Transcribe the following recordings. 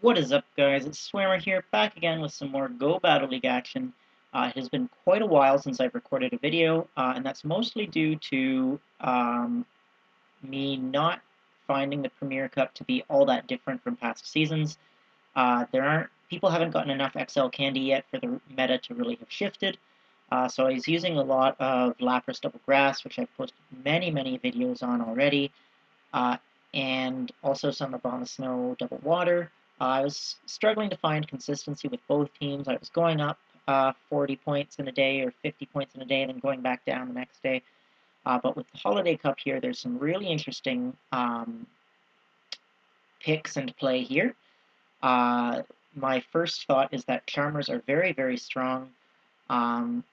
What is up, guys? It's Swimmer here, back again with some more Go Battle League action. It has been quite a while since I've recorded a video, and that's mostly due to me not finding the Premier Cup to be all that different from past seasons. People haven't gotten enough XL candy yet for the meta to really have shifted. So I was using a lot of Lapras Double Grass, which I've posted many videos on already. Uh, and also some Obama Snow Double Water. I was struggling to find consistency with both teams. I was going up 40 points in a day or 50 points in a day, and then going back down the next day. But with the Holiday Cup here, there's some really interesting picks and play here. My first thought is that Charmers are very strong.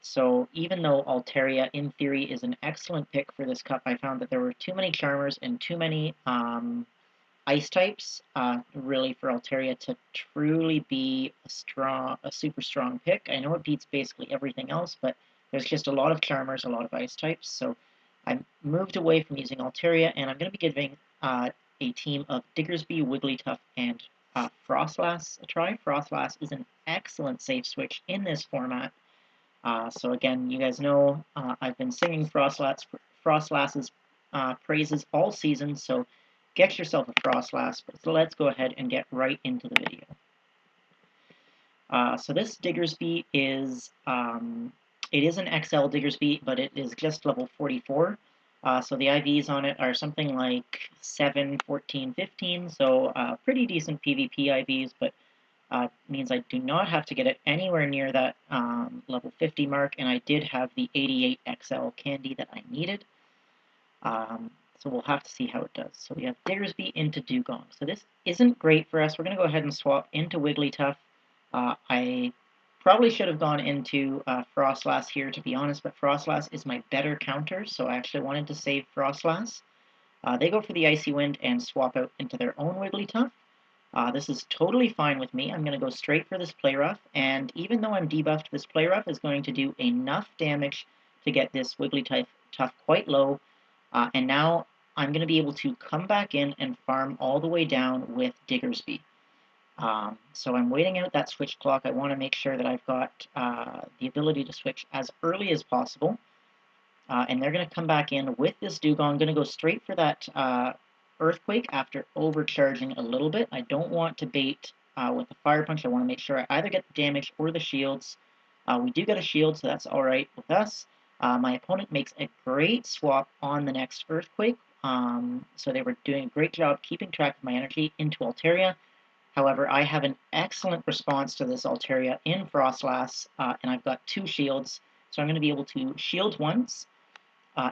So even though Altaria, in theory, is an excellent pick for this cup, I found that there were too many Charmers and too many ice types, really, for Altaria to truly be a super strong pick. I know it beats basically everything else, but there's just a lot of Charmers, a lot of ice types, so I moved away from using Altaria, and I'm going to be giving a team of Diggersby, Wigglytuff, and Froslass a try. Froslass is an excellent safe switch in this format. So again, you guys know I've been singing Froslass's praises all season, so get yourself a Froslass. So let's go ahead and get right into the video. So this Diggersby is, it is an XL Diggersby, but it is just level 44. So the IVs on it are something like 7, 14, 15, so pretty decent PvP IVs, but means I do not have to get it anywhere near that level 50 mark, and I did have the 88 XL candy that I needed. So we'll have to see how it does. So we have Diggersby into Dugong. So this isn't great for us. We're going to go ahead and swap into Wigglytuff. I probably should have gone into Froslass here, to be honest, but Froslass is my better counter, so I actually wanted to save Froslass. They go for the Icy Wind and swap out into their own Wigglytuff. This is totally fine with me. I'm going to go straight for this Play Rough, and even though I'm debuffed, this Play Rough is going to do enough damage to get this Wigglytuff quite low, and now I'm going to be able to come back in and farm all the way down with Diggersby. So I'm waiting out that switch clock. I want to make sure that I've got the ability to switch as early as possible, and they're going to come back in with this Dugong. I'm going to go straight for that Earthquake after overcharging a little bit. I don't want to bait with the Fire Punch. I want to make sure I either get the damage or the shields. We do get a shield, so that's alright with us. My opponent makes a great swap on the next Earthquake, so they were doing a great job keeping track of my energy into Altaria. However, I have an excellent response to this Altaria in Froslass, and I've got 2 shields, so I'm going to be able to shield once.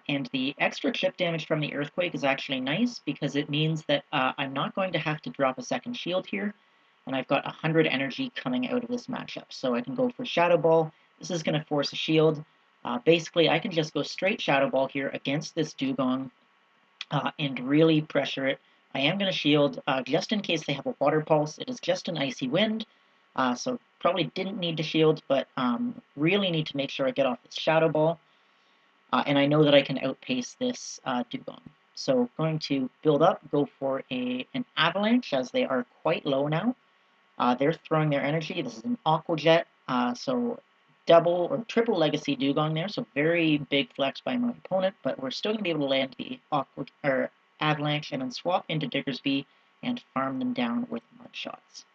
And the extra chip damage from the Earthquake is actually nice because it means that I'm not going to have to drop a second shield here, and I've got 100 energy coming out of this matchup. So I can go for Shadow Ball. This is going to force a shield. Basically, I can just go straight Shadow Ball here against this Dugong and really pressure it. I am going to shield just in case they have a Water Pulse. It is just an Icy Wind, so probably didn't need to shield, but really need to make sure I get off this Shadow Ball. And I know that I can outpace this Dugong. So going to build up, go for an Avalanche, as they are quite low now. They're throwing their energy. This is an Aqua Jet, so double or triple Legacy Dugong there, so very big flex by my opponent, but we're still going to be able to land the Avalanche and then swap into Diggersby and farm them down with Mud Shots.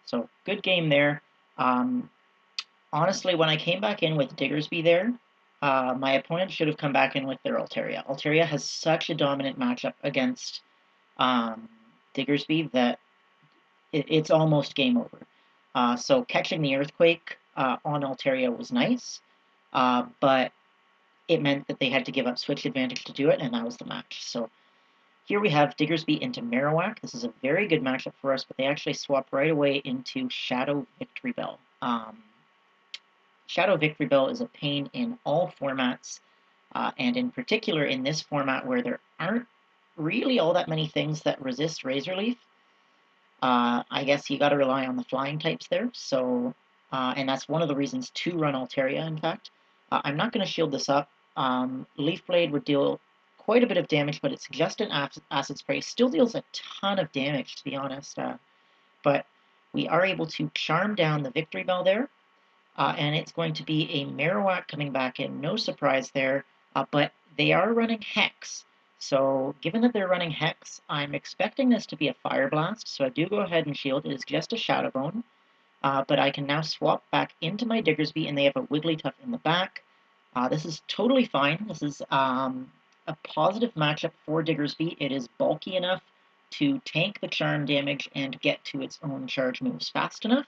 So good game there. Honestly, when I came back in with Diggersby there, my opponent should have come back in with their Altaria. Altaria has such a dominant matchup against Diggersby that it's almost game over. So catching the Earthquake on Altaria was nice, but it meant that they had to give up switch advantage to do it, and that was the match. So here we have Diggersby into Marowak. This is a very good matchup for us, but they actually swap right away into Shadow Victory Bell. Shadow Victory Bell is a pain in all formats, and in particular in this format where there aren't really all that many things that resist Razor Leaf. I guess you got to rely on the flying types there, so and that's one of the reasons to run Altaria, in fact. I'm not going to shield this up. Leaf Blade would deal quite a bit of damage, but it's just an acid spray. Still deals a ton of damage, to be honest. But we are able to charm down the Victory Bell there. And it's going to be a Marowak coming back in. No surprise there. But they are running Hex. So given that they're running Hex, I'm expecting this to be a Fire Blast. So I do go ahead and shield. It is just a Shadow Bone. But I can now swap back into my Diggersby, and they have a Wigglytuff in the back. This is totally fine. This is a positive matchup for Diggersby. It is bulky enough to tank the charm damage and get to its own charge moves fast enough.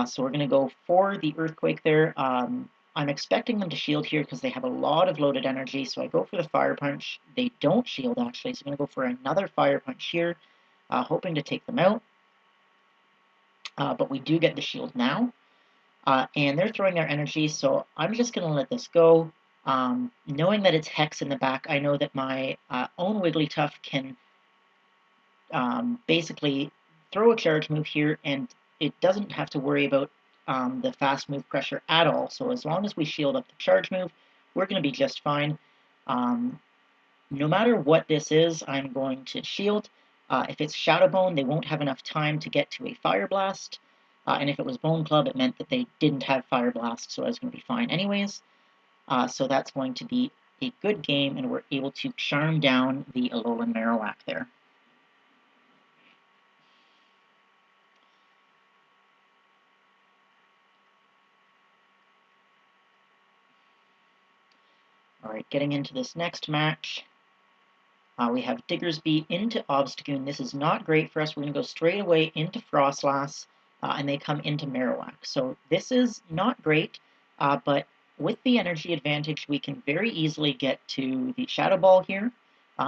So we're going to go for the Earthquake there. I'm expecting them to shield here because they have a lot of loaded energy, so I go for the Fire Punch. They don't shield, actually, so I'm going to go for another Fire Punch here, hoping to take them out. But we do get the shield now. And they're throwing their energy, so I'm just going to let this go. Knowing that it's Hex in the back, I know that my own Wigglytuff can basically throw a charge move here, and it doesn't have to worry about the fast move pressure at all. So as long as we shield up the charge move, we're going to be just fine. No matter what this is, I'm going to shield. If it's Shadow Bone, they won't have enough time to get to a Fire Blast. And if it was Bone Club, it meant that they didn't have Fire Blast, so I was going to be fine anyways. So that's going to be a good game, and we're able to charm down the Alolan Marowak there. Alright, getting into this next match. We have Diggersby into Obstagoon. This is not great for us. We're going to go straight away into Froslass, and they come into Marowak. So this is not great, but with the energy advantage, we can very easily get to the Shadow Ball here.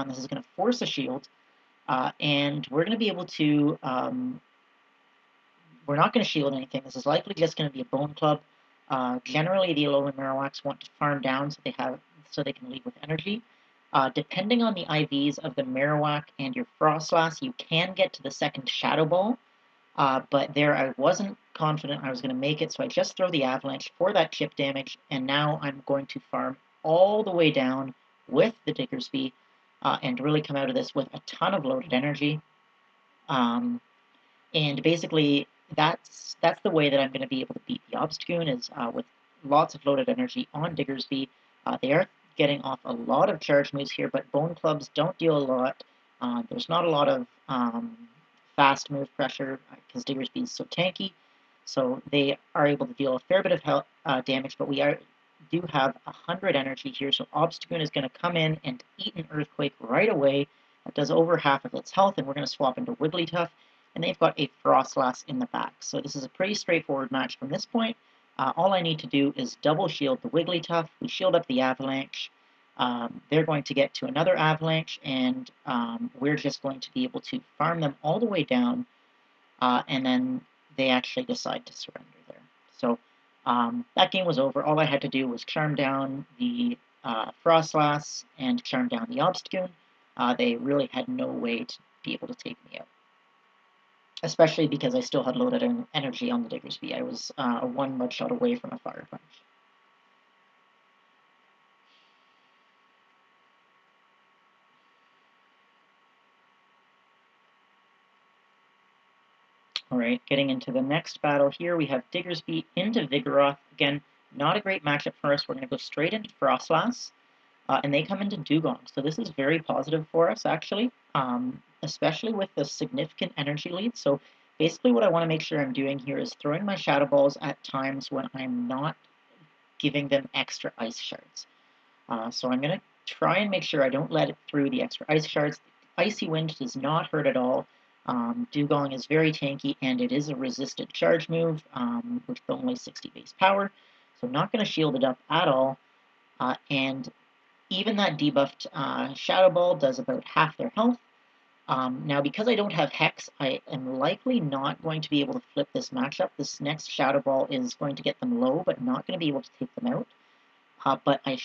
This is going to force a shield, and we're going to be able to... we're not going to shield anything. This is likely just going to be a Bone Club. Generally, the Alolan Marowaks want to farm down so they can leave with energy. Depending on the IVs of the Marowak and your Froslass, you can get to the second Shadow Ball, but there I wasn't confident I was going to make it, so I just throw the Avalanche for that chip damage, and now I'm going to farm all the way down with the Diggersby and really come out of this with a ton of loaded energy. And basically, that's the way that I'm going to be able to beat the Obstagoon, is with lots of loaded energy on Diggersby. They are getting off a lot of charge moves here, but Bone Clubs don't deal a lot. There's not a lot of fast move pressure because Diggersby is so tanky, so they are able to deal a fair bit of damage, but we do have 100 energy here, so Obstagoon is going to come in and eat an Earthquake right away. That does over half of its health, and we're going to swap into Wigglytuff, and they've got a Froslass in the back. So this is a pretty straightforward match from this point. All I need to do is double shield the Wigglytuff. We shield up the Avalanche. They're going to get to another Avalanche, and we're just going to be able to farm them all the way down, and then they actually decide to surrender there. So that game was over. All I had to do was charm down the Froslass and charm down the Obstagoon. They really had no way to be able to take me out, especially because I still had loaded energy on the Diggersby. I was a one mud shot away from a Fire Punch. Alright, getting into the next battle here, we have Diggersby into Vigoroth. Again, not a great matchup for us. We're going to go straight into Froslass, and they come into Dugong. So this is very positive for us, actually, especially with the significant energy lead. So basically what I want to make sure I'm doing here is throwing my Shadow Balls at times when I'm not giving them extra Ice Shards. So I'm going to try and make sure I don't let it through the extra Ice Shards. Icy Wind does not hurt at all. Dugong is very tanky, and it is a resisted charge move with only 60 base power, so I'm not going to shield it up at all. And even that debuffed Shadow Ball does about half their health. Now, because I don't have Hex, I am likely not going to be able to flip this matchup. This next Shadow Ball is going to get them low, but not going to be able to take them out. But I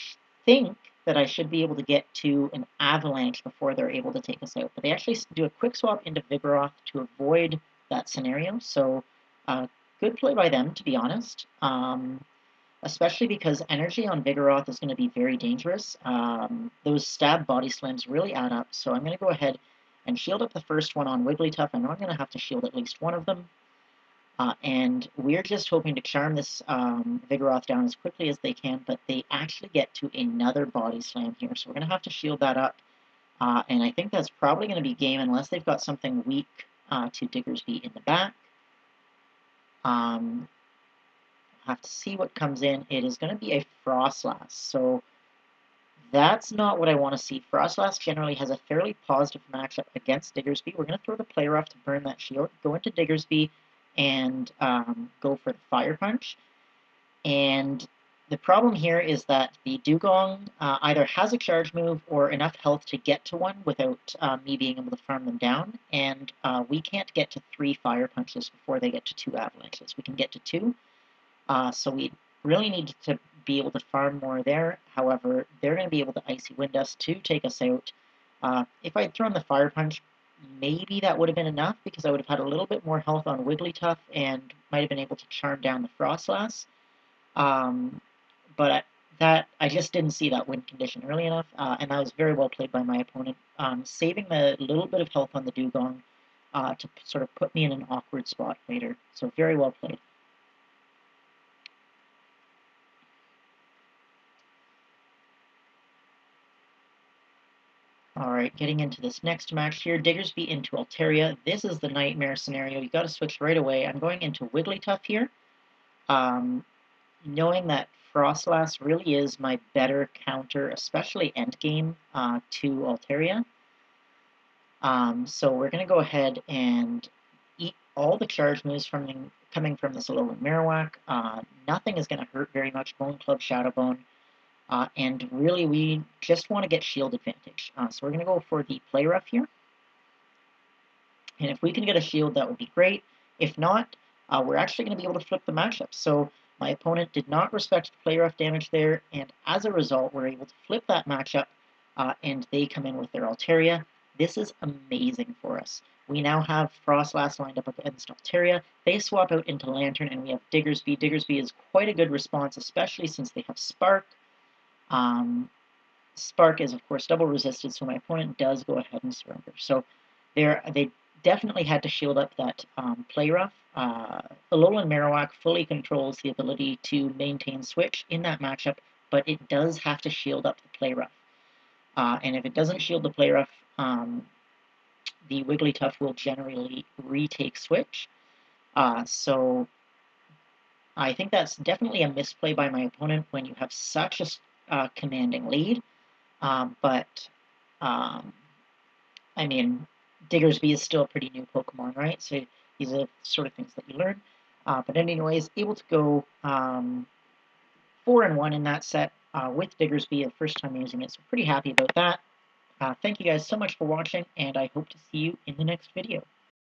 think that I should be able to get to an Avalanche before they're able to take us out. But they actually do a quick swap into Vigoroth to avoid that scenario, so good play by them, to be honest. especially because energy on Vigoroth is going to be very dangerous. Those stab body slams really add up, so I'm going to go ahead and shield up the first one on Wigglytuff. I know I'm going to have to shield at least one of them. And we're just hoping to charm this Vigoroth down as quickly as they can, but they actually get to another body slam here, so we're going to have to shield that up. And I think that's probably going to be game unless they've got something weak to Diggersby in the back. Have to see what comes in. It is going to be a Froslass, so that's not what I want to see. Froslass generally has a fairly positive matchup against Diggersby. We're going to throw the Play Rough to burn that shield, go into Diggersby, and go for the Fire Punch. And the problem here is that the Dugong either has a charge move or enough health to get to one without me being able to farm them down, and we can't get to 3 Fire Punches before they get to 2 Avalanches. We can get to 2, so we really need to be able to farm more there. However, they're going to be able to Icy Wind us to take us out. If I'd thrown the Fire Punch, maybe that would have been enough because I would have had a little bit more health on Wigglytuff and might have been able to charm down the Froslass. But I just didn't see that win condition early enough, and that was very well played by my opponent, saving the little bit of health on the Dugong to sort of put me in an awkward spot later. So very well played. Alright, getting into this next match here, Diggersby into Altaria. This is the nightmare scenario. You got to switch right away. I'm going into Wigglytuff here, knowing that Froslass really is my better counter, especially endgame, to Altaria. So we're going to go ahead and eat all the charge moves coming from this Alolan Marowak. Nothing is going to hurt very much. Bone Club, Shadow Bone. And really, we just want to get shield advantage. So we're going to go for the Play Rough here. And if we can get a shield, that would be great. If not, we're actually going to be able to flip the matchup. So my opponent did not respect the Play Rough damage there, and as a result, we're able to flip that matchup, and they come in with their Altaria. This is amazing for us. We now have Froslass lined up against Altaria. They swap out into Lantern, and we have Diggersby. Diggersby is quite a good response, especially since they have Spark. Spark is, of course, double resisted, so my opponent does go ahead and surrender. So they definitely had to shield up that Play Rough. Alolan Marowak fully controls the ability to maintain Switch in that matchup, but it does have to shield up the Play Rough. And if it doesn't shield the Play Rough, the Wigglytuff will generally retake Switch. So I think that's definitely a misplay by my opponent when you have such a commanding lead. But I mean, Diggersby is still a pretty new Pokemon, right? So these are the sort of things that you learn. But anyways, able to go 4-1 in that set with Diggersby, the first time using it. So pretty happy about that. Thank you guys so much for watching, and I hope to see you in the next video.